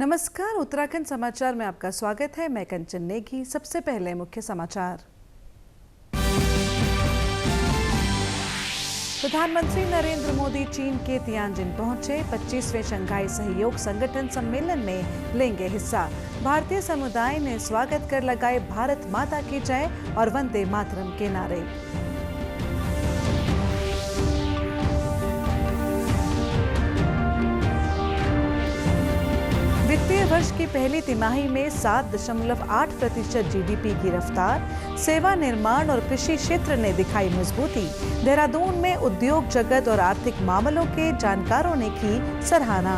नमस्कार, उत्तराखंड समाचार में आपका स्वागत है। मैं कंचन नेगी। सबसे पहले मुख्य समाचार। प्रधानमंत्री नरेंद्र मोदी चीन के तियानजिन पहुंचे। 25वें शंघाई सहयोग संगठन सम्मेलन में लेंगे हिस्सा। भारतीय समुदाय ने स्वागत कर लगाए भारत माता की जय और वंदे मातरम के नारे। वित्तीय वर्ष की पहली तिमाही में 7.8% जीडीपी की रफ्तार। सेवा, निर्माण और कृषि क्षेत्र ने दिखाई मजबूती। देहरादून में उद्योग जगत और आर्थिक मामलों के जानकारों ने की सराहना।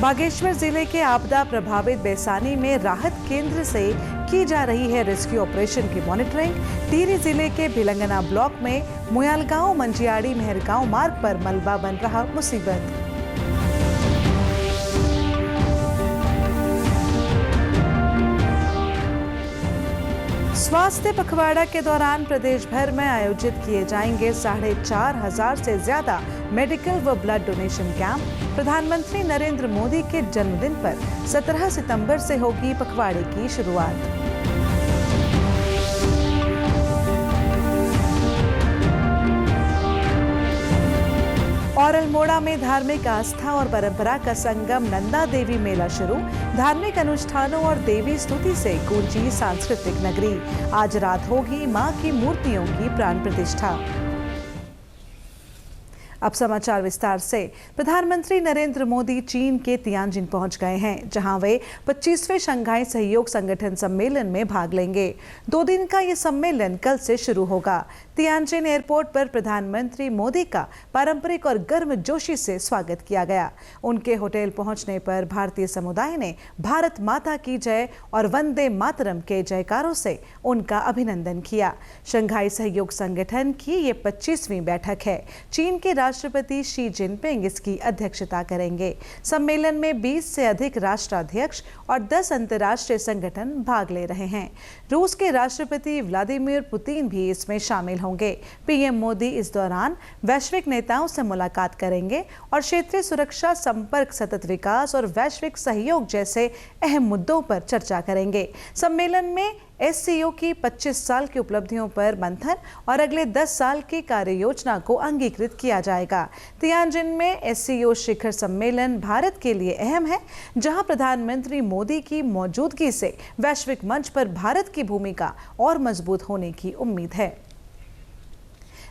बागेश्वर जिले के आपदा प्रभावित बैसानी में राहत केंद्र से की जा रही है रेस्क्यू ऑपरेशन की मॉनिटरिंग। टिहरी जिले के भिलंगना ब्लॉक में मुयालगांव मंजियाड़ी मेहरगांव मार्ग पर मलबा बन रहा मुसीबत। स्वास्थ्य पखवाड़ा के दौरान प्रदेश भर में आयोजित किए जाएंगे 4,500 से ज्यादा मेडिकल व ब्लड डोनेशन कैंप। प्रधानमंत्री नरेंद्र मोदी के जन्मदिन पर 17 सितंबर से होगी पखवाड़े की शुरुआत। और अल्मोड़ा में धार्मिक आस्था और परंपरा का संगम नंदा देवी मेला शुरू। धार्मिक अनुष्ठानों और देवी स्तुति से गूंजी सांस्कृतिक नगरी। आज रात होगी मां की मूर्तियों की प्राण प्रतिष्ठा। अब समाचार विस्तार से। प्रधानमंत्री नरेंद्र मोदी चीन के तियानजिन पहुंच गए हैं, जहां वे 25वें शंघाई सहयोग संगठन सम्मेलन में भाग लेंगे। 2 दिन का ये सम्मेलन कल से शुरू होगा। तियानजिन एयरपोर्ट पर प्रधानमंत्री मोदी का पारंपरिक और गर्मजोशी से स्वागत किया गया। उनके होटल पहुंचने पर भारतीय समुदाय ने भारत माता की जय और वंदे मातरम के जयकारों से उनका अभिनंदन किया। शंघाई सहयोग संगठन की ये 25वीं बैठक है। चीन के राष्ट्रपति शी जिनपिंग इसकी अध्यक्षता करेंगे। सम्मेलन में 20 से अधिक राष्ट्राध्यक्ष और 10 अंतर्राष्ट्रीय संगठन भाग ले रहे हैं। रूस के राष्ट्रपति व्लादिमीर पुतिन भी इसमें शामिल होंगे। पीएम मोदी इस दौरान वैश्विक नेताओं से मुलाकात करेंगे और क्षेत्रीय सुरक्षा, संपर्क, सतत विकास और वैश्विक सहयोग जैसे अहम मुद्दों पर चर्चा करेंगे। सम्मेलन में एससीओ की 25 साल की उपलब्धियों पर मंथन और अगले 10 साल की कार्य योजना को अंगीकृत किया जाएगा। तियानजिन में एससीओ शिखर सम्मेलन भारत के लिए अहम है, जहां प्रधानमंत्री मोदी की मौजूदगी से वैश्विक मंच पर भारत की भूमिका और मजबूत होने की उम्मीद है।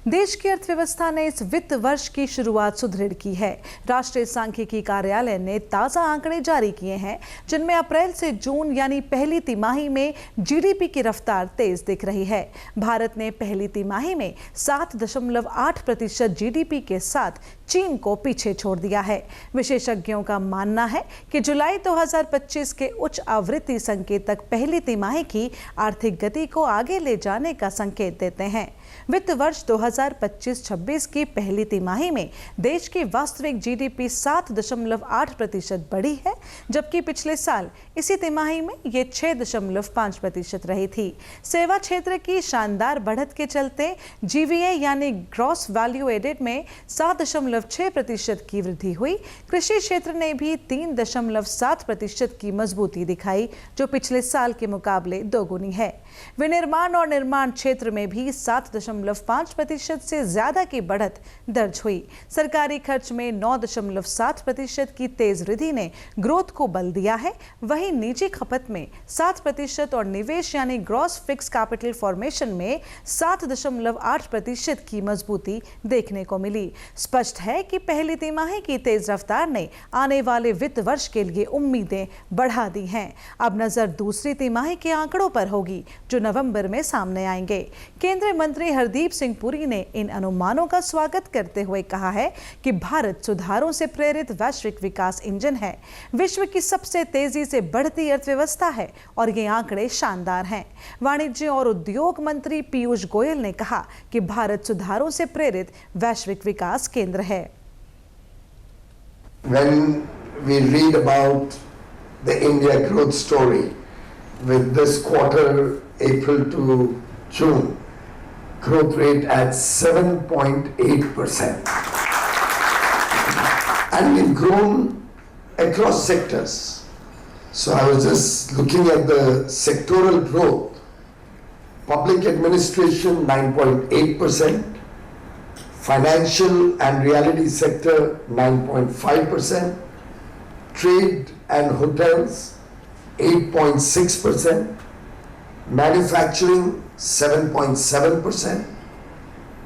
देश की अर्थव्यवस्था ने इस वित्त वर्ष की शुरुआत सुदृढ़ की है। राष्ट्रीय सांख्यिकी कार्यालय ने ताज़ा आंकड़े जारी किए हैं, जिनमें अप्रैल से जून यानी पहली तिमाही में जीडीपी की रफ्तार तेज दिख रही है। भारत ने पहली तिमाही में 7.8% जीडीपी के साथ चीन को पीछे छोड़ दिया है। विशेषज्ञों का मानना है कि जुलाई 2025 के उच्च आवृत्ति संकेतक पहली तिमाही की आर्थिक गति को आगे ले जाने का संकेत देते हैं। वित्त वर्ष 2025-26 की पहली तिमाही में देश की वास्तविक जीडीपी 7.8% बढ़ी है, जबकि पिछले साल इसी तिमाही में ये 6.5% रही थी। सेवा क्षेत्र की शानदार बढ़त के चलते जीवीए यानी ग्रॉस वैल्यू एडेड में 7.6% की वृद्धि हुई। कृषि क्षेत्र ने भी 3.7% की मजबूती दिखाई, जो पिछले साल के मुकाबले दोगुनी है। विनिर्माण और निर्माण क्षेत्र में भी 7.5% से ज्यादा की बढ़त दर्ज हुई। सरकारी खर्च में 9.7% की तेज वृद्धि ने ग्रोथ को बल दिया है। वहीं निजी खपत में 7% और निवेश यानी ग्रॉस फिक्स कैपिटल फॉर्मेशन में 7.8% की मजबूती देखने को मिली। स्पष्ट है कि पहली तिमाही की तेज रफ्तार ने आने वाले वित्त वर्ष के लिए उम्मीदें बढ़ा दी हैं। अब नजर दूसरी तिमाही के आंकड़ों पर होगी, जो नवंबर में सामने आएंगे। केंद्रीय मंत्री हरदीप सिंह पुरी ने इन अनुमानों का स्वागत करते हुए कहा है कि भारत सुधारों से प्रेरित वैश्विक विकास इंजन है, विश्व की सबसे तेजी से बढ़ती अर्थव्यवस्था है और ये आंकड़े शानदार हैं। वाणिज्य और उद्योग मंत्री पीयूष गोयल ने कहा कि भारत सुधारों से प्रेरित वैश्विक विकास केंद्र है। When we read about the India growth story with this quarter, April to June, growth rate at 7.8%. And we've grown across sectors. So I was just looking at the sectoral growth. Public administration 9.8%, financial and realty sector 9.5%, trade and hotels 8.6%, manufacturing 7.7%,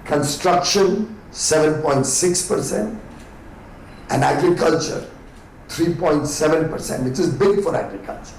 construction 7.6%, and agriculture 3.7%, which is big for agriculture.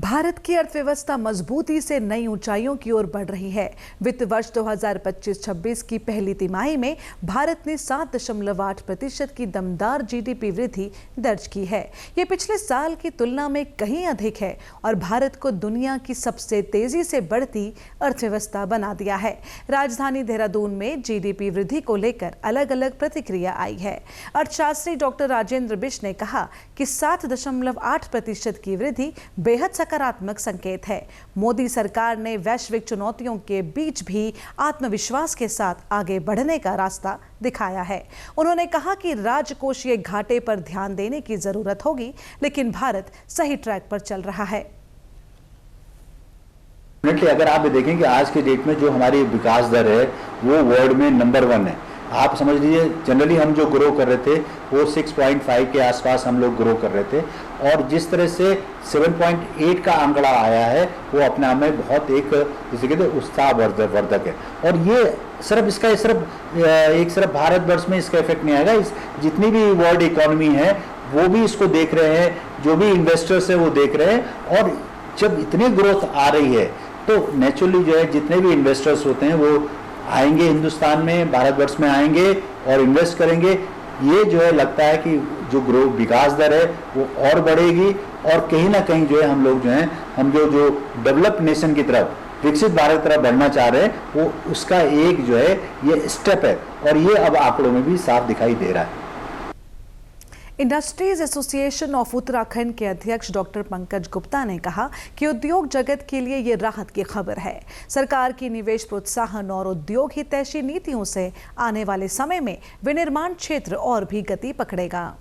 Bharat की अर्थव्यवस्था मजबूती से नई ऊंचाइयों की ओर बढ़ रही है। वित्त वर्ष 2025-26 की पहली तिमाही में भारत ने 7.8% की दमदार जीडीपी वृद्धि दर्ज की है। ये पिछले साल की तुलना में कहीं अधिक है और भारत को दुनिया की सबसे तेजी से बढ़ती अर्थव्यवस्था बना दिया है। राजधानी देहरादून में जीडीपी वृद्धि को लेकर अलग अलग प्रतिक्रिया आई है। अर्थशास्त्री डॉक्टर राजेंद्र बिष्ट ने कहा कि 7.8% की वृद्धि बेहद सकारात्मक संकेत है। मोदी सरकार ने वैश्विक चुनौतियों के बीच भी आत्मविश्वास के साथ आगे बढ़ने का रास्ता दिखाया है। उन्होंने कहा कि राजकोषीय घाटे पर ध्यान देने की जरूरत होगी, लेकिन भारत सही ट्रैक पर चल रहा है। अगर आप देखें कि आज के डेट में जो हमारी विकास दर है वो वर्ल्ड में नंबर 1 है। आप समझ लीजिए जनरली हम जो ग्रो कर रहे थे वो 6.5 के आसपास हम लोग ग्रो कर रहे थे, और जिस तरह से 7.8 का आंकड़ा आया है वो अपने आप में बहुत एक जिसे कहते हैं उत्साहवर्धक है। और ये सिर्फ भारतवर्ष में इसका इफेक्ट नहीं आएगा, जितनी भी वर्ल्ड इकोनॉमी है वो भी इसको देख रहे हैं, जो भी इन्वेस्टर्स है वो देख रहे हैं। और जब इतनी ग्रोथ आ रही है तो नेचुरली जो है जितने भी इन्वेस्टर्स होते हैं वो आएंगे हिंदुस्तान में, भारतवर्ष में आएंगे और इन्वेस्ट करेंगे। ये जो है लगता है कि जो विकास दर है वो और बढ़ेगी, और कहीं ना कहीं जो है हम लोग जो है हम जो डेवलप्ड नेशन की तरफ, विकसित भारत की तरफ बढ़ना चाह रहे हैं, वो उसका एक जो है ये स्टेप है, और ये अब आंकड़ों में भी साफ दिखाई दे रहा है। इंडस्ट्रीज एसोसिएशन ऑफ उत्तराखंड के अध्यक्ष डॉक्टर पंकज गुप्ता ने कहा कि उद्योग जगत के लिए ये राहत की खबर है। सरकार की निवेश प्रोत्साहन और उद्योग हितैषी नीतियों से आने वाले समय में विनिर्माण क्षेत्र और भी गति पकड़ेगा।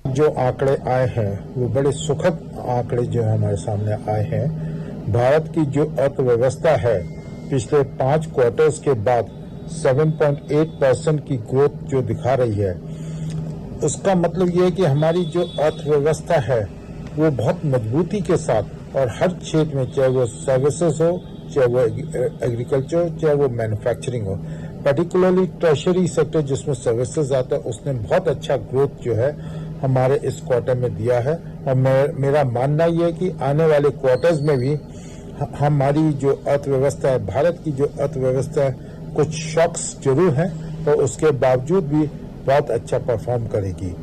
जो आंकड़े आए हैं वो बड़े सुखद आंकड़े जो हमारे सामने आए हैं। भारत की जो अर्थव्यवस्था है पिछले 5 क्वार्टर्स के बाद 7.8% की ग्रोथ जो दिखा रही है, उसका मतलब ये है कि हमारी जो अर्थव्यवस्था है वो बहुत मजबूती के साथ और हर क्षेत्र में, चाहे वो सर्विसेज हो, चाहे वो एग्रीकल्चर, चाहे वो मैन्युफैक्चरिंग हो, पर्टिकुलरली ट्रेजरी सेक्टर जिसमें सर्विसेज आता है, उसने बहुत अच्छा ग्रोथ जो है हमारे इस क्वार्टर में दिया है। और मेरा मानना ये है कि आने वाले क्वार्टर्स में भी हमारी जो अर्थव्यवस्था है, भारत की जो अर्थव्यवस्था है, कुछ शॉक्स जरूर हैं, तो उसके बावजूद भी बहुत अच्छा परफॉर्म करेगी।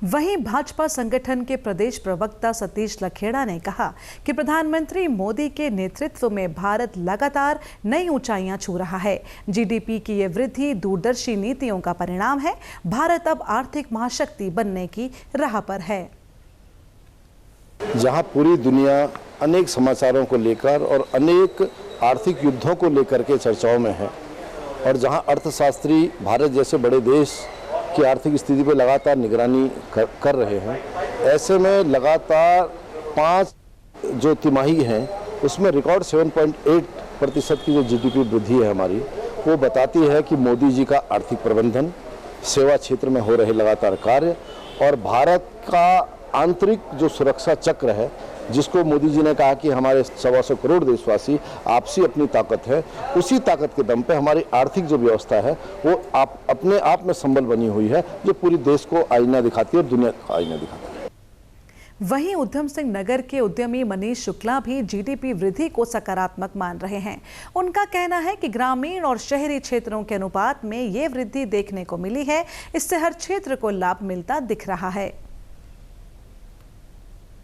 वहीं भाजपा संगठन के प्रदेश प्रवक्ता सतीश लखेड़ा ने कहा कि प्रधानमंत्री मोदी के नेतृत्व में भारत लगातार नई ऊंचाइयां छू रहा है। जीडीपी की ये वृद्धि दूरदर्शी नीतियों का परिणाम है। भारत अब आर्थिक महाशक्ति बनने की राह पर है। जहां पूरी दुनिया अनेक समाचारों को लेकर और अनेक आर्थिक युद्धों को लेकर के चर्चाओं में है, और जहां अर्थशास्त्री भारत जैसे बड़े देश की आर्थिक स्थिति पर लगातार निगरानी कर रहे हैं, ऐसे में लगातार 5 जो तिमाही हैं उसमें रिकॉर्ड 7.8% की जो जीडीपी वृद्धि है हमारी, वो बताती है कि मोदी जी का आर्थिक प्रबंधन, सेवा क्षेत्र में हो रहे लगातार कार्य और भारत का आंतरिक जो सुरक्षा चक्र है, जिसको मोदी जी ने कहा कि हमारे 125 करोड़ देशवासी आपसी अपनी ताकत है, उसी ताकत के दम पे हमारी आर्थिक जो व्यवस्था है वो अपने आप में संबल बनी हुई है, जो पूरी देश को आईना दिखाती है और दुनिया को आईना दिखाती है। वहीं उधम सिंह नगर के उद्यमी मनीष शुक्ला भी जीडीपी वृद्धि को सकारात्मक मान रहे हैं। उनका कहना है कि ग्रामीण और शहरी क्षेत्रों के अनुपात में ये वृद्धि देखने को मिली है। इससे हर क्षेत्र को लाभ मिलता दिख रहा है।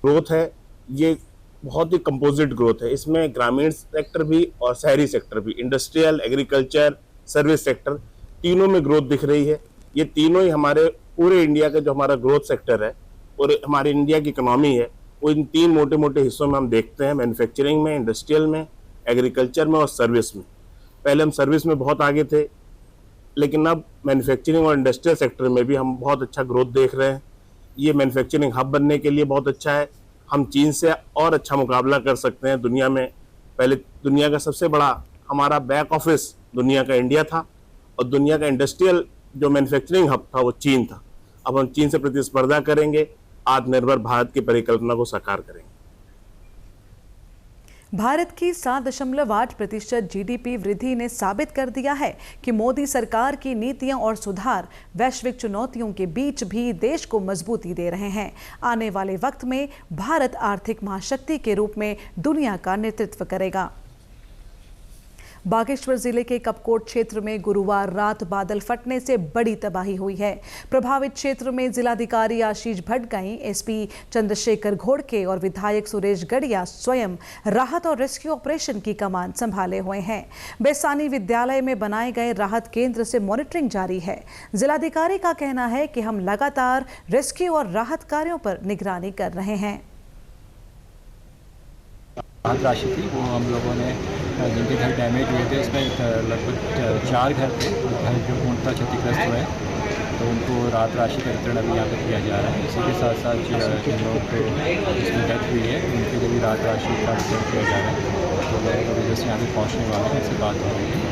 ग्रोथ है ये बहुत ही कंपोजिट ग्रोथ है। इसमें ग्रामीण सेक्टर भी और शहरी सेक्टर भी, इंडस्ट्रियल, एग्रीकल्चर, सर्विस सेक्टर, तीनों में ग्रोथ दिख रही है। ये तीनों ही हमारे पूरे इंडिया का जो हमारा ग्रोथ सेक्टर है और हमारी इंडिया की इकोनॉमी है, वो इन 3 मोटे मोटे हिस्सों में हम देखते हैं, मैन्युफैक्चरिंग में, इंडस्ट्रियल में, एग्रीकल्चर में और सर्विस में। पहले हम सर्विस में बहुत आगे थे, लेकिन अब मैन्युफैक्चरिंग और इंडस्ट्रियल सेक्टर में भी हम बहुत अच्छा ग्रोथ देख रहे हैं। ये मैन्युफैक्चरिंग हब बनने के लिए बहुत अच्छा है। हम चीन से और अच्छा मुकाबला कर सकते हैं दुनिया में। पहले दुनिया का सबसे बड़ा हमारा बैक ऑफिस दुनिया का इंडिया था, और दुनिया का इंडस्ट्रियल जो मैन्युफैक्चरिंग हब था वो चीन था। अब हम चीन से प्रतिस्पर्धा करेंगे, आत्मनिर्भर भारत की परिकल्पना को साकार करेंगे। भारत की 7.8% जीडीपी वृद्धि ने साबित कर दिया है कि मोदी सरकार की नीतियां और सुधार वैश्विक चुनौतियों के बीच भी देश को मजबूती दे रहे हैं। आने वाले वक्त में भारत आर्थिक महाशक्ति के रूप में दुनिया का नेतृत्व करेगा। बागेश्वर जिले के कपकोट क्षेत्र में गुरुवार रात बादल फटने से बड़ी तबाही हुई है। प्रभावित क्षेत्र में जिलाधिकारी आशीष भटगाई, एसपी चंद्रशेखर घोड़के और विधायक सुरेश गढ़िया स्वयं राहत और रेस्क्यू ऑपरेशन की कमान संभाले हुए हैं। बैसानी विद्यालय में बनाए गए राहत केंद्र से मॉनिटरिंग जारी है। जिलाधिकारी का कहना है कि हम लगातार रेस्क्यू और राहत कार्यों पर निगरानी कर रहे हैं। राहत राशि थी वो हम लोगों ने जिनके घर डैमेज हुए थे उसमें लगभग 4 घर थे घर जो पूर्णतः क्षतिग्रस्त हुए, तो उनको राहत राशि का वितरण अभी यहाँ पर किया जा रहा है। इसी के साथ साथ जिन लोगों को जिसमें डेथ हुई है उनके लिए भी राहत राशि का वितरण किया जा रहा है। तो लोगों को जैसे यहाँ पर पहुँचने वाले हैं उनसे बात हो रही है,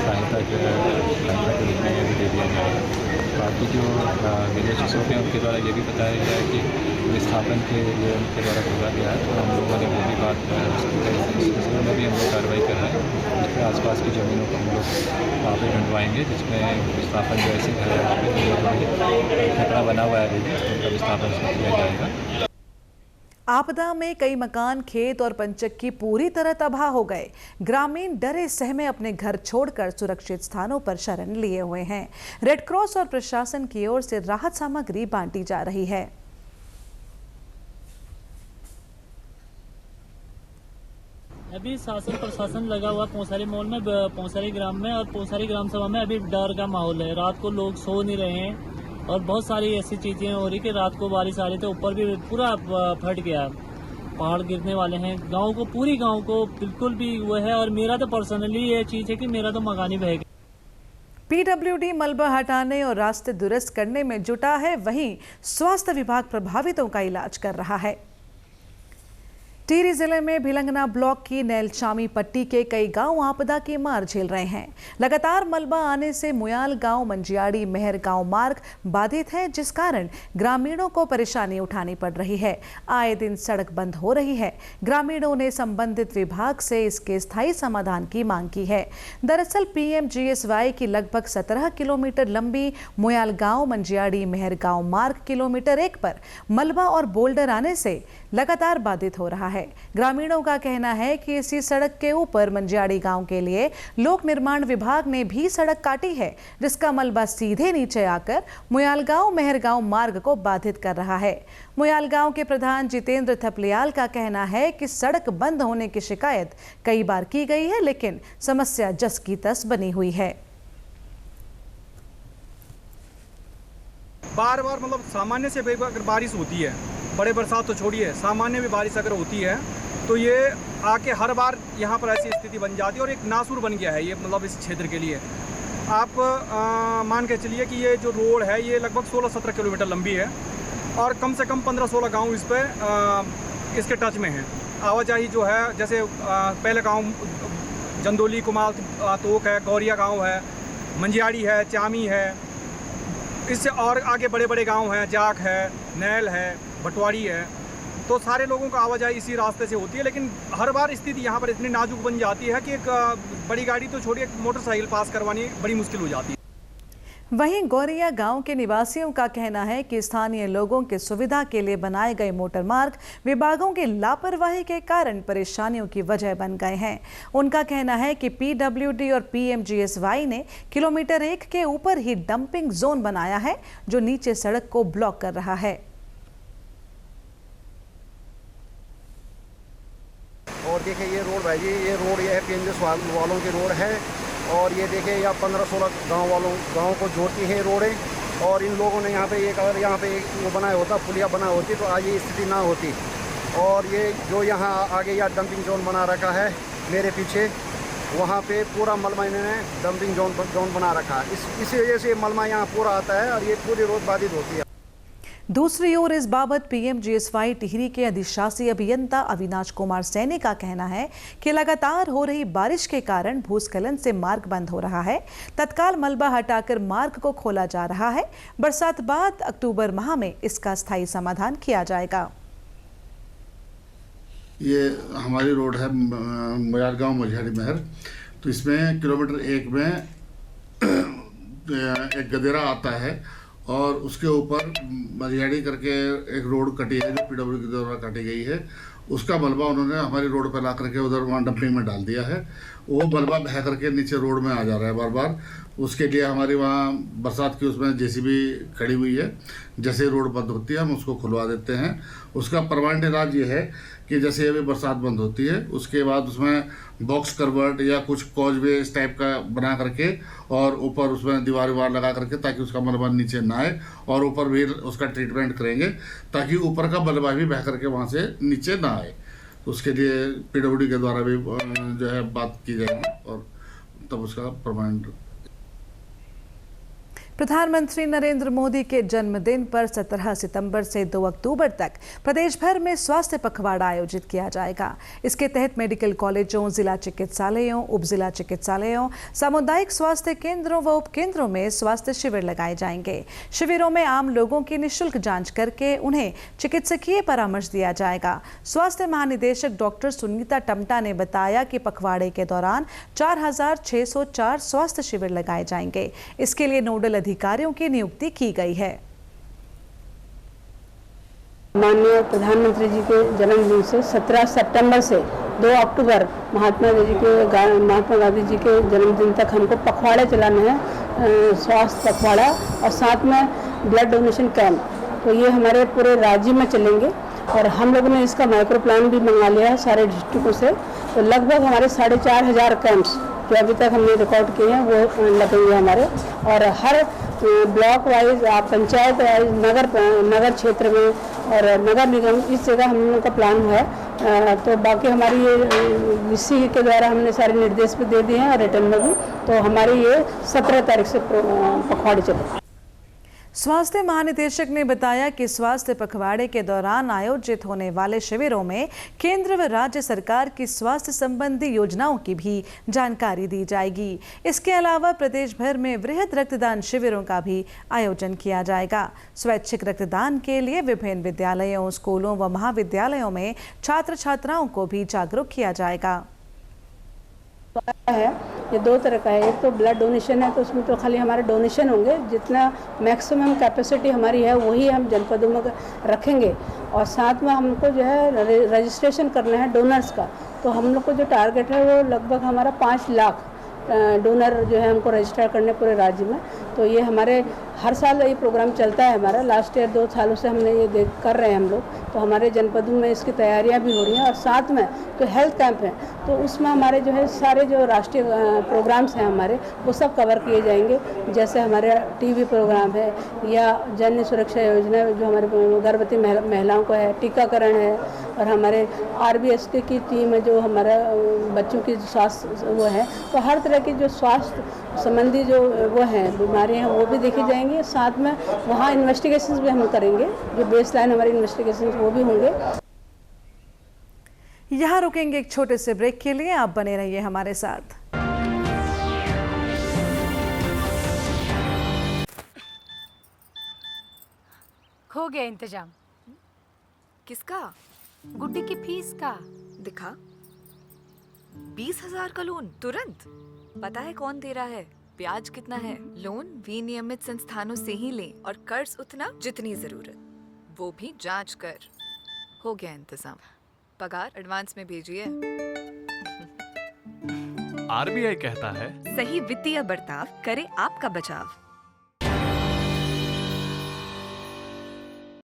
सहायता जो है के रूप में ये भी दे दिया जाएगा। बाकी जो विदेशी हैं उनके द्वारा ये भी बताया गया है कि विस्थापन के लिए उनके द्वारा बोला गया है, तो हम लोगों ने वो भी बात उसमें भी हम लोग कार्रवाई कर रहे हैं। उसके आसपास की ज़मीनों को हम लोग वहाँ पर ढूंढवाएंगे जिसमें विस्थापन जो ऐसे घर है वहाँ पर खतरा बना हुआ है, उनका विस्थापन उसमें किया जाएगा। आपदा में कई मकान, खेत और पंचक्की पूरी तरह तबाह हो गए। ग्रामीण डरे सहमे अपने घर छोड़कर सुरक्षित स्थानों पर शरण लिए हुए हैं। रेड क्रॉस और प्रशासन की ओर से राहत सामग्री बांटी जा रही है। अभी शासन प्रशासन लगा हुआ पौसारी मॉल में, पौसारी ग्राम में और पौसारी ग्राम सभा में अभी डर का माहौल है। रात को लोग सो नहीं रहे हैं और बहुत सारी ऐसी चीजें हो रही कि रात को बारिश आ रही थी, ऊपर भी पूरा फट गया, पहाड़ गिरने वाले हैं। गांव को, पूरी गांव को बिल्कुल भी वो है। और मेरा तो पर्सनली ये चीज है कि मेरा तो मकान ही बह गया। पीडब्ल्यूडी मलबा हटाने और रास्ते दुरुस्त करने में जुटा है, वहीं स्वास्थ्य विभाग प्रभावितों का इलाज कर रहा है। टिहरी जिले में भिलंगना ब्लॉक की नैलचामी पट्टी के कई गांव आपदा की मार झेल रहे हैं। लगातार मलबा आने से मुयाल गांव, मंजियाड़ी, मेहर गांव मार्ग बाधित है, जिस कारण ग्रामीणों को परेशानी उठानी पड़ रही है। आए दिन सड़क बंद हो रही है। ग्रामीणों ने संबंधित विभाग से इसके स्थायी समाधान की मांग की है। दरअसल PMGSY की लगभग 17 किलोमीटर लंबी मुयाल गांव, मंजियाड़ी, मेहर गांव मार्ग किलोमीटर 1 पर मलबा और बोल्डर आने से लगातार बाधित हो रहा है। ग्रामीणों का कहना है कि इसी सड़क के ऊपर मंजियाड़ी गांव के लिए लोक निर्माण विभाग ने भी सड़क काटी है, जिसका मलबा सीधे नीचे आकर मुयाल गांव, मेहर गांव मार्ग को बाधित कर रहा है। मुयाल गांव के प्रधान जितेंद्र थपलियाल का कहना है कि सड़क बंद होने की शिकायत कई बार की गई है, लेकिन समस्या जस की तस बनी हुई है। बार बार मतलब सामान्य से अगर बारिश होती है, बड़े बरसात तो छोड़िए, सामान्य भी बारिश अगर होती है तो ये आके हर बार यहाँ पर ऐसी स्थिति बन जाती है और एक नासूर बन गया है ये, मतलब इस क्षेत्र के लिए। आप मान के चलिए कि ये जो रोड है ये लगभग 16-17 किलोमीटर लंबी है और कम से कम 15-16 गांव इस पर इसके टच में हैं। आवाजाही जो है, जैसे पहले गांव जंदोली, कुमाल तोक है, गौरिया गांव है, मंजियाड़ी है, चामी है, इससे और आगे बड़े बड़े गांव हैं, जाक है, नैल है, भटवाड़ी है, तो सारे लोगों का आवाजाही इसी रास्ते से होती है। लेकिन हर बार स्थिति यहाँ पर इतनी नाजुक बन जाती है कि एक बड़ी गाड़ी तो छोड़िए, मोटरसाइकिल पास करवानी बड़ी मुश्किल हो जाती है। वहीं गौरिया गांव के निवासियों का कहना है कि स्थानीय लोगों की सुविधा के लिए बनाए गए मोटर मार्ग विभागों की लापरवाही के कारण परेशानियों की वजह बन गए हैं। उनका कहना है कि PWD और PMGSY ने किलोमीटर 1 के ऊपर ही डंपिंग जोन बनाया है, जो नीचे सड़क को ब्लॉक कर रहा है। और देखिए ये रोड भाई जी, ये रोड ये है PMGS वालों की रोड है और ये देखिए यहाँ 15-16 गाँव को जोड़ती है रोडें। और इन लोगों ने यहाँ पे एक, अगर यहाँ पे एक वो बनाया होता, पुलिया बनाया होती, तो आज ये स्थिति ना होती। और ये जो यहाँ आगे या डंपिंग जोन बना रखा है मेरे पीछे, वहाँ पे पूरा मलबा इन्होंने डंपिंग जोन बना रखा है। इसी वजह से मलबा यहाँ पूरा आता है और ये पूरी रोड बाधित होती है। दूसरी ओर इस बाबत पीएमजीएसवाई टिहरी के अधिशासी अभियंता अविनाश कुमार सैनी का कहना है कि लगातार हो रही बारिश के कारण भूस्खलन से मार्ग बंद हो रहा है। तत्काल मलबा हटाकर मार्ग को खोला जा रहा है। बरसात बाद अक्टूबर माह में इसका स्थायी समाधान किया जाएगा। ये हमारी रोड है मोयालगांव मझाड़ी महर, तो इसमें किलोमीटर 1 में एक गदेरा आता है और उसके ऊपर मझाड़ी करके एक रोड कटी है जो पीडब्ल्यू के द्वारा काटी गई है। उसका मलबा उन्होंने हमारी रोड पर ला करके उधर वहाँ डंपिंग में डाल दिया है। वो मलबा बह करके नीचे रोड में आ जा रहा है बार बार। उसके लिए हमारी वहाँ बरसात की उसमें जेसीबी खड़ी हुई है। जैसे रोड बंद होती है हम उसको खुलवा देते हैं। उसका परमानेंट इलाज ये है कि जैसे अभी बरसात बंद होती है उसके बाद उसमें बॉक्स करवर्ट या कुछ कॉजवे इस टाइप का बना करके और ऊपर उसमें दीवार लगा करके ताकि उसका मलबा नीचे ना आए, और ऊपर भी उसका ट्रीटमेंट करेंगे ताकि ऊपर का मलबा भी बह करके वहाँ से नीचे ना आए। उसके लिए पीडब्ल्यूडी के द्वारा भी जो है बात की जाएगी और तब उसका परमानेंट। प्रधानमंत्री नरेंद्र मोदी के जन्मदिन पर 17 सितंबर से 2 अक्टूबर तक प्रदेश भर में स्वास्थ्य पखवाड़ा आयोजित किया जाएगा। इसके तहत मेडिकल कॉलेजों, जिला चिकित्सालयों, उप जिला चिकित्सालयों, सामुदायिक स्वास्थ्य केंद्रों व उपकेंद्रों में स्वास्थ्य शिविर लगाए जाएंगे। शिविरों में आम लोगों की निःशुल्क जांच करके उन्हें चिकित्सकीय परामर्श दिया जाएगा। स्वास्थ्य महानिदेशक डॉक्टर सुनीता टमटा ने बताया कि पखवाड़े के दौरान 4604 स्वास्थ्य शिविर लगाए जाएंगे। इसके लिए नोडल अधिकारियों की नियुक्ति की गई है। माननीय प्रधानमंत्री जी के जन्मदिन से 17 सितंबर से 2 अक्टूबर महात्मा गांधी जी के जन्मदिन तक हमको पखवाड़े चलाने हैं, स्वास्थ्य पखवाड़ा और साथ में ब्लड डोनेशन कैंप। तो ये हमारे पूरे राज्य में चलेंगे और हम लोगों ने इसका माइक्रो प्लान भी मंगा लिया है सारे डिस्ट्रिक्टों से। तो लगभग हमारे 4500 कैंप्स जो अभी तक हमने रिकॉर्ड किए हैं वो लगेंगे हमारे, और हर ब्लॉक वाइज, पंचायत वाइज, नगर क्षेत्र में और नगर निगम, इस जगह हम लोगों का प्लान है। तो बाकी हमारी ये इसी के द्वारा हमने सारे निर्देश भी दे दिए हैं और रिटर्न में भी। तो हमारी ये 17 तारीख से पखवाड़े चले। स्वास्थ्य महानिदेशक ने बताया कि स्वास्थ्य पखवाड़े के दौरान आयोजित होने वाले शिविरों में केंद्र व राज्य सरकार की स्वास्थ्य संबंधी योजनाओं की भी जानकारी दी जाएगी। इसके अलावा प्रदेश भर में वृहद रक्तदान शिविरों का भी आयोजन किया जाएगा। स्वैच्छिक रक्तदान के लिए विभिन्न विद्यालयों, स्कूलों व महाविद्यालयों में छात्र छात्राओं को भी जागरूक किया जाएगा। है ये 2 तरह का है। एक तो ब्लड डोनेशन है, तो उसमें तो खाली हमारे डोनेशन होंगे, जितना मैक्सिमम कैपेसिटी हमारी है वही हम जनपदों में रखेंगे। और साथ में हमको जो है रजिस्ट्रेशन करना है डोनर्स का। तो हम लोग को जो टारगेट है वो लगभग हमारा 5 लाख डोनर जो है हमको रजिस्टर करने पूरे राज्य में। तो ये हमारे हर साल ये प्रोग्राम चलता है हमारा। लास्ट ईयर 2 सालों से हमने ये कर रहे हैं हम लोग। तो हमारे जनपदों में इसकी तैयारियां भी हो रही हैं। और साथ में तो हेल्थ कैंप है, तो उसमें हमारे जो है सारे जो राष्ट्रीय प्रोग्राम्स हैं हमारे, वो सब कवर किए जाएंगे। जैसे हमारे टीबी प्रोग्राम है या जननी सुरक्षा योजना जो हमारे गर्भवती महिलाओं को है, टीकाकरण है, और हमारे RBS की टीम है जो हमारा बच्चों की स्वास्थ्य वो है। तो हर तरह की जो स्वास्थ्य संबंधी जो वो हैं बीमारियां हैं वो भी देखी जाएंगी। साथ में वहाँ इन्वेस्टिगेशंस भी हम करेंगे, जो बेसलाइन हमारी इन्वेस्टिगेशंस वो भी होंगे। यहाँ रुकेंगे एक छोटे से ब्रेक के लिए, आप बने रहिए हमारे साथ। हो गया इंतजाम। किसका? गुड्डी की फीस का। दिखा। 20,000 का लोन तुरंत। पता है कौन दे रहा है, ब्याज कितना है? लोन विनियमित संस्थानों से ही लें और कर्ज उतना जितनी जरूरत, वो भी जांच कर। हो गया इंतजाम। पगार एडवांस में भेजिए। RBI कहता है, सही वित्तीय बर्ताव करे आपका बचाव।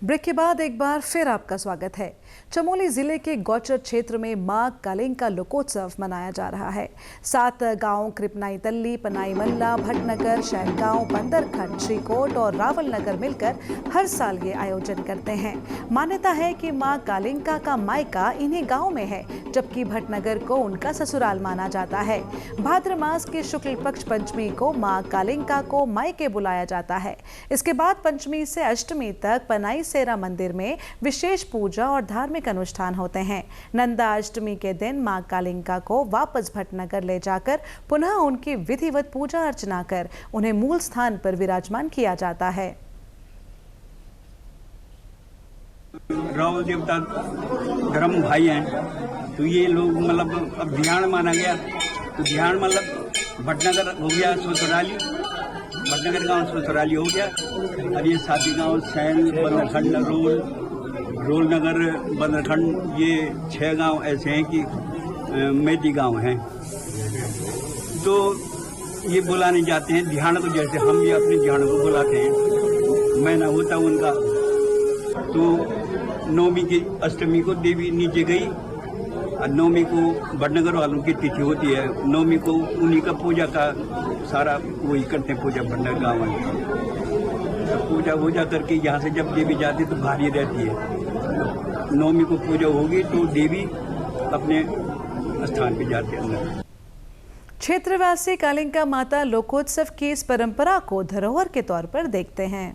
ब्रेक के बाद एक बार फिर आपका स्वागत है। चमोली जिले के गौचर क्षेत्र में मां कालिंका लोकोत्सव मनाया जा रहा है। 7 गांव कृपनाई तल्ली, पनाई मल्ला, भटनगर, शहरगांव, बंदरखंड, श्रीकोट और रावल नगर मिलकर हर साल ये आयोजन करते हैं। मान्यता है कि मां कालिंका का मायका इन्हीं गाँव में है, जबकि भटनगर को उनका ससुराल माना जाता है। भाद्र मास के शुक्ल पक्ष पंचमी को मां कालिंका को मायके बुलाया जाता है। इसके बाद पंचमी से अष्टमी तक पनाई सेरा मंदिर में विशेष पूजा और धार्मिक अनुष्ठान होते हैं। नंदा अष्टमी के दिन मां कालिंका को वापस भटनगर ले जाकर पुनः उनकी विधिवत पूजा अर्चना कर उन्हें मूल स्थान पर विराजमान किया जाता है। रावल देवता धर्म भाई हैं, तो ये लोग मतलब अब ध्यान माना गया, तो ध्यान मतलब भटनगर हो गया, ससुराली भटनगर गांव ससुराली हो गया, और ये साथी गांव सैन, बंदरखंड, रोल नगर, बंदरखंड, ये 6 गांव ऐसे हैं कि मेदी गांव हैं। तो ये बुलाने जाते हैं ध्यान को, जैसे हम भी अपने ध्यान को बुलाते हैं। महीना होता उनका, तो नवमी की अष्टमी को देवी नीचे गई, और नवमी को भटनगर वालों की तिथि होती है। नवमी को उन्हीं का पूजा का सारा वही करते हैं, पूजा भटनगर गाँव में पूजा वूजा करके यहाँ से जब देवी जाती तो भारी रहती है। नवमी को पूजा होगी तो देवी अपने स्थान पे जाते हैं। क्षेत्रवासी कालिंका माता लोकोत्सव की इस परंपरा को धरोहर के तौर पर देखते हैं।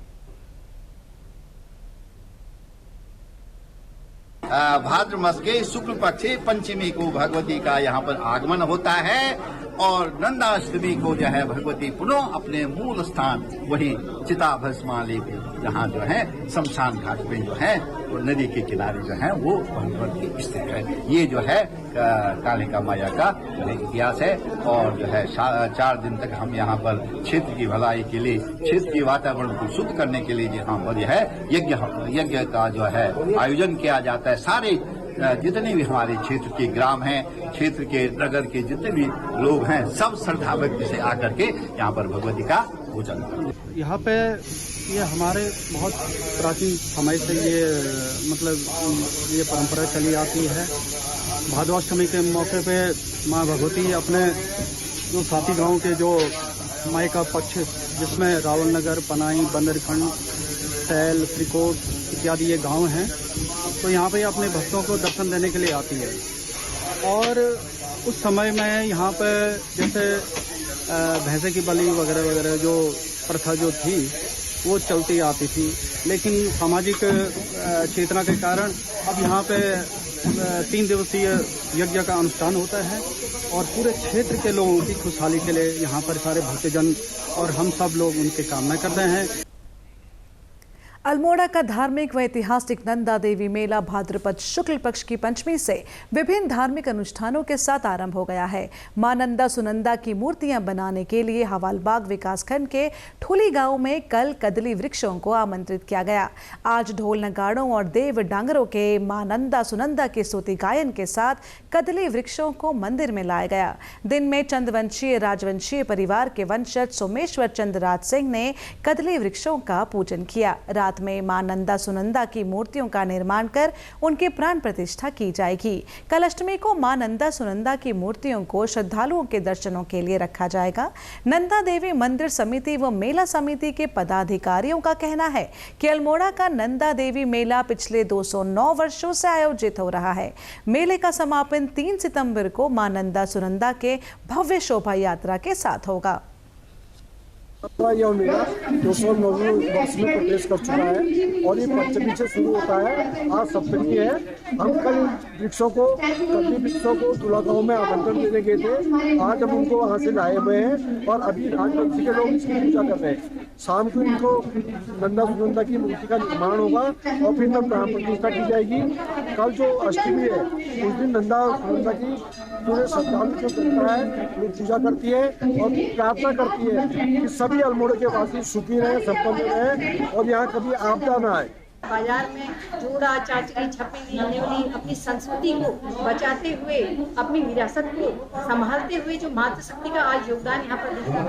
भाद्र मास के शुक्ल पक्ष पंचमी को भगवती का यहाँ पर आगमन होता है, और नंदाष्टमी को जो है भगवती पुनः अपने मूल स्थान वही चिता भस्माली पे, जहाँ जो है शमशान घाट पे जो है वो नदी के किनारे जो है वो भगवती स्थित है। ये जो है कालिका माया का इतिहास है। और जो है 4 दिन तक हम यहाँ पर क्षेत्र की भलाई के लिए, क्षेत्र के वातावरण को शुद्ध करने के लिए यहाँ पर जो है यज्ञ का जो है आयोजन किया जाता है। सारे जितने भी हमारे क्षेत्र के ग्राम हैं, क्षेत्र के नगर के जितने भी लोग हैं, सब श्रद्धा भक्ति से आकर के यहाँ पर भगवती का पूजन करते हैं। यहाँ पे ये हमारे बहुत प्राचीन समय से ये मतलब ये परंपरा चली आती है। भादवाष्टमी के मौके पे माँ भगवती अपने जो साथी गांव के जो माई का पक्ष, जिसमें रावल नगर, पनाई, बंदरखंड, सैल, त्रिकोट इत्यादि ये गांव हैं, तो यहाँ पे अपने भक्तों को दर्शन देने के लिए आती है। और उस समय में यहाँ पे जैसे भैंसे की बलि वगैरह वगैरह जो प्रथा जो थी वो चलती आती थी, लेकिन सामाजिक चेतना के कारण अब यहाँ पे 3 दिवसीय यज्ञ का अनुष्ठान होता है, और पूरे क्षेत्र के लोगों की खुशहाली के लिए यहाँ पर सारे भक्तजन और हम सब लोग उनकी कामना करते हैं। अल्मोड़ा का धार्मिक व ऐतिहासिक नंदा देवी मेला भाद्रपद शुक्ल पक्ष की पंचमी से विभिन्न धार्मिक अनुष्ठानों के साथ आरंभ हो गया है। मां नंदा सुनंदा की मूर्तियां बनाने के लिए हवालबाग विकासखंड के ठूली गांव में कल कदली वृक्षों को आमंत्रित किया गया। आज ढोल नगाड़ों और देव डांगरों के मां नंदा सुनंदा के स्तुति गायन के साथ कदली वृक्षों को मंदिर में लाया गया। दिन में चंद्रवंशीय राजवंशीय परिवार के वंशज सोमेश्वर चंद्र राज सिंह ने कदली वृक्षों का पूजन किया। रात में मां नंदा सुनंदा की मूर्तियों का निर्माण कर उनकी प्राण प्रतिष्ठा की जाएगी। कल अष्टमी को मां नंदा सुनंदा की मूर्तियों को श्रद्धालुओं के दर्शनों के लिए रखा जाएगा। नंदा देवी मंदिर समिति व मेला समिति के पदाधिकारियों का कहना है कि अल्मोड़ा का नंदा देवी मेला पिछले 209 वर्षों से आयोजित हो रहा है। मेले का समापन 3 सितंबर को मां नंदा सुनंदा के भव्य शोभा यात्रा के साथ होगा। यह मेला 209 वर्ष में प्रवेश कर चुका है, और ये पंचमी से शुरू होता है। आज सप्तमी है। हम कल कदली वृक्षों को तुला गाँव में आमंत्रण देने गए थे। आज हम उनको वहाँ से लाए हुए हैं, और अभी राजवंशी के लोग इसकी पूजा कर रहे हैं। शाम को इनको नंदा सुनंदा की मूर्ति का निर्माण होगा, और फिर तब प्राण प्रतिष्ठा की जाएगी। कल जो अष्टमी है उस दिन नंदा सुनंदा की पूरे श्रद्धालु जो जनता है वो पूजा करती है और प्रार्थना करती है कि सभी अल्मोड़ा के वासी सुखी रहे, संपन्न रहे, और यहाँ कभी आपदा ना आए। बाजार में जूड़ा चाचरी छपी नीवली अपनी संस्कृति को बचाते हुए अपनी विरासत को संभालते हुए जो मातृशक्ति का आज योगदान यहाँ पर दिखता है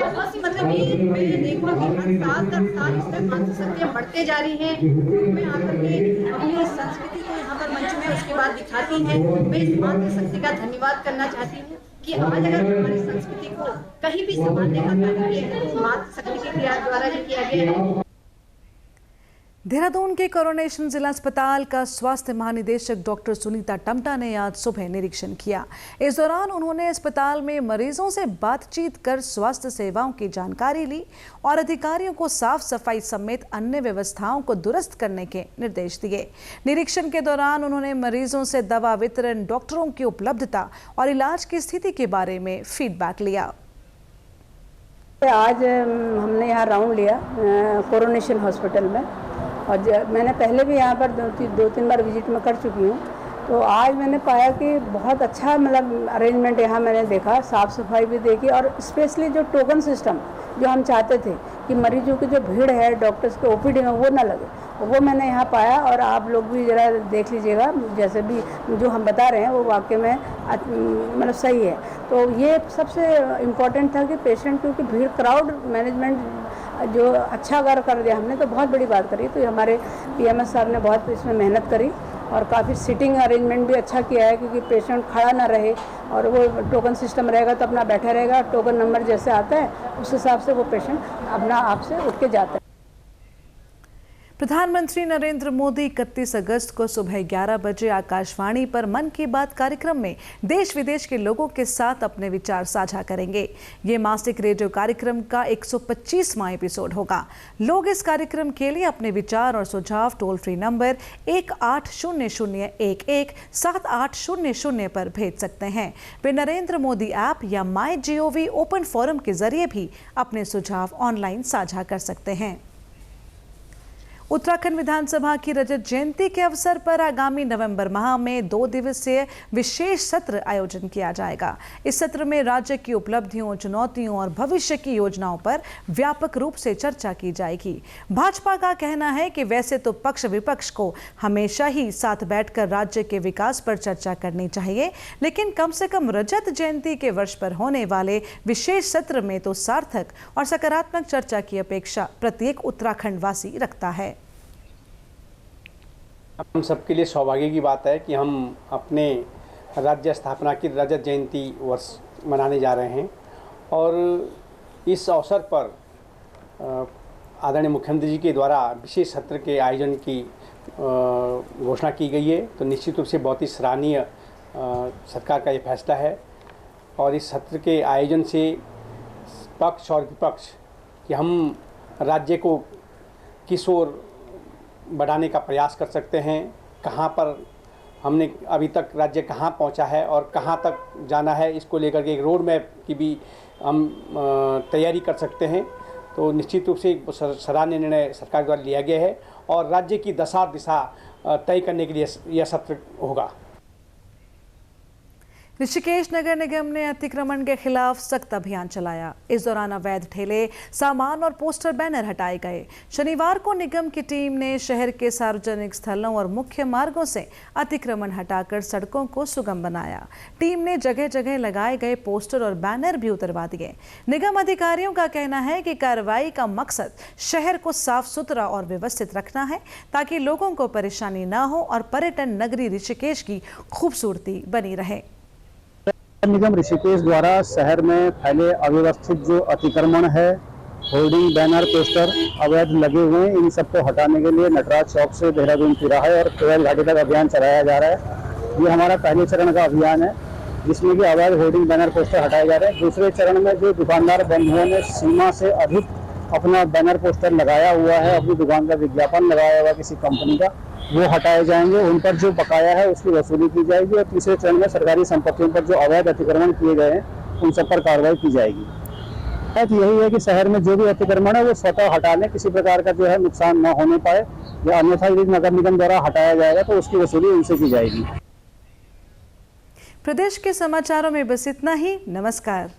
बहुत सी मतलब ये मैं देख रहा हूँ कि हर साल इसमें मातृशक्तियाँ बढ़ते जा रही हैं मैं आकर के अपनी संस्कृति को यहाँ पर मंच में उसके बाद दिखाती हैं। मैं इस मातृशक्ति का धन्यवाद करना चाहती हूँ कि आज अगर हमारी संस्कृति को कहीं भी संभालने का कार्य किया है तो मातृशक्ति के क्रिया द्वारा ही किया गया है। देहरादून के कोरोनेशन जिला अस्पताल का स्वास्थ्य महानिदेशक डॉक्टर सुनीता टम्टा ने आज सुबह निरीक्षण किया। इस दौरान उन्होंने अस्पताल में मरीजों से बातचीत कर स्वास्थ्य सेवाओं की जानकारी ली और अधिकारियों को साफ सफाई समेत अन्य व्यवस्थाओं को दुरुस्त करने के निर्देश दिए। निरीक्षण के दौरान उन्होंने मरीजों से दवा वितरण, डॉक्टरों की उपलब्धता और इलाज की स्थिति के बारे में फीडबैक लिया। आज हमने यहाँ राउंड लिया कोरोनेशन हॉस्पिटल में और मैंने पहले भी यहाँ पर दो तीन बार विजिट में कर चुकी हूँ। तो आज मैंने पाया कि बहुत अच्छा मतलब अरेंजमेंट यहाँ मैंने देखा, साफ़ सफाई भी देखी और स्पेशली जो टोकन सिस्टम जो हम चाहते थे कि मरीजों की जो भीड़ है डॉक्टर्स के ओपीडी में वो ना लगे, वो मैंने यहाँ पाया। और आप लोग भी ज़रा देख लीजिएगा, जैसे भी जो हम बता रहे हैं वो वाकई में मतलब सही है। तो ये सबसे इम्पोर्टेंट था कि पेशेंट क्योंकि भीड़ क्राउड मैनेजमेंट जो अच्छा अगर कर दिया हमने तो बहुत बड़ी बात करी। तो हमारे पीएमएस साहब ने बहुत इसमें मेहनत करी और काफ़ी सीटिंग अरेंजमेंट भी अच्छा किया है क्योंकि पेशेंट खड़ा ना रहे और वो टोकन सिस्टम रहेगा तो अपना बैठा रहेगा, टोकन नंबर जैसे आता है उस हिसाब से वो पेशेंट अपना आप से उठ के जाता है। प्रधानमंत्री नरेंद्र मोदी 31 अगस्त को सुबह 11 बजे आकाशवाणी पर मन की बात कार्यक्रम में देश विदेश के लोगों के साथ अपने विचार साझा करेंगे। ये मासिक रेडियो कार्यक्रम का 125वां एपिसोड होगा। लोग इस कार्यक्रम के लिए अपने विचार और सुझाव टोल फ्री नंबर 1800117800 पर भेज सकते हैं। वे नरेंद्र मोदी ऐप या MyGov ओपन फोरम के जरिए भी अपने सुझाव ऑनलाइन साझा कर सकते हैं। उत्तराखंड विधानसभा की रजत जयंती के अवसर पर आगामी नवंबर माह में 2 दिवसीय विशेष सत्र आयोजन किया जाएगा। इस सत्र में राज्य की उपलब्धियों, चुनौतियों और भविष्य की योजनाओं पर व्यापक रूप से चर्चा की जाएगी। भाजपा का कहना है कि वैसे तो पक्ष विपक्ष को हमेशा ही साथ बैठकर राज्य के विकास पर चर्चा करनी चाहिए, लेकिन कम से कम रजत जयंती के वर्ष पर होने वाले विशेष सत्र में तो सार्थक और सकारात्मक चर्चा की अपेक्षा प्रत्येक उत्तराखंड वासी रखता है। हम सबके लिए सौभाग्य की बात है कि हम अपने राज्य स्थापना की रजत जयंती वर्ष मनाने जा रहे हैं और इस अवसर पर आदरणीय मुख्यमंत्री जी के द्वारा विशेष सत्र के आयोजन की घोषणा की गई है। तो निश्चित रूप से बहुत ही सराहनीय सरकार का ये फैसला है और इस सत्र के आयोजन से पक्ष और विपक्ष कि हम राज्य को किस ओर बढ़ाने का प्रयास कर सकते हैं, कहाँ पर हमने अभी तक राज्य कहाँ पहुँचा है और कहाँ तक जाना है, इसको लेकर के एक रोड मैप की भी हम तैयारी कर सकते हैं। तो निश्चित रूप से एक सराहनीय निर्णय सरकार द्वारा लिया गया है और राज्य की दशा दिशा तय करने के लिए यह सत्र होगा। ऋषिकेश नगर निगम ने अतिक्रमण के खिलाफ सख्त अभियान चलाया। इस दौरान अवैध ठेले, सामान और पोस्टर बैनर हटाए गए। शनिवार को निगम की टीम ने शहर के सार्वजनिक स्थलों और मुख्य मार्गों से अतिक्रमण हटाकर सड़कों को सुगम बनाया। टीम ने जगह जगह लगाए गए पोस्टर और बैनर भी उतरवा दिए। निगम अधिकारियों का कहना है कि कार्रवाई का मकसद शहर को साफ सुथरा और व्यवस्थित रखना है ताकि लोगों को परेशानी न हो और पर्यटन नगरी ऋषिकेश की खूबसूरती बनी रहे। निगम ऋषिकेश द्वारा शहर में फैले अव्यवस्थित जो अतिक्रमण है, होर्डिंग, बैनर, पोस्टर अवैध लगे हुए हैं, इन सबको हटाने के लिए नटराज चौक से देहरादून तिराहे और कोयल घाटी तक अभियान चलाया जा रहा है। ये हमारा पहले चरण का अभियान है जिसमें कि अवैध होर्डिंग, बैनर, पोस्टर हटाए जा रहे हैं। दूसरे चरण में जो दुकानदार बंधुओं ने सीमा से अधिक अपना बैनर पोस्टर लगाया हुआ है, अपनी दुकान का विज्ञापन लगाया हुआ किसी कंपनी का, वो हटाए जाएंगे। उन पर जो बकाया है उसकी वसूली की जाएगी और तीसरे चरण में सरकारी संपत्तियों पर जो अवैध अतिक्रमण किए गए हैं उन सब पर कार्रवाई की जाएगी। तो यही है कि शहर में जो भी अतिक्रमण है वो स्वतः हटा लें, किसी प्रकार का जो है नुकसान न होने पाए, या अन्यथा यदि नगर निगम द्वारा हटाया जाएगा तो उसकी वसूली उनसे की जाएगी। प्रदेश के समाचारों में बस इतना ही। नमस्कार।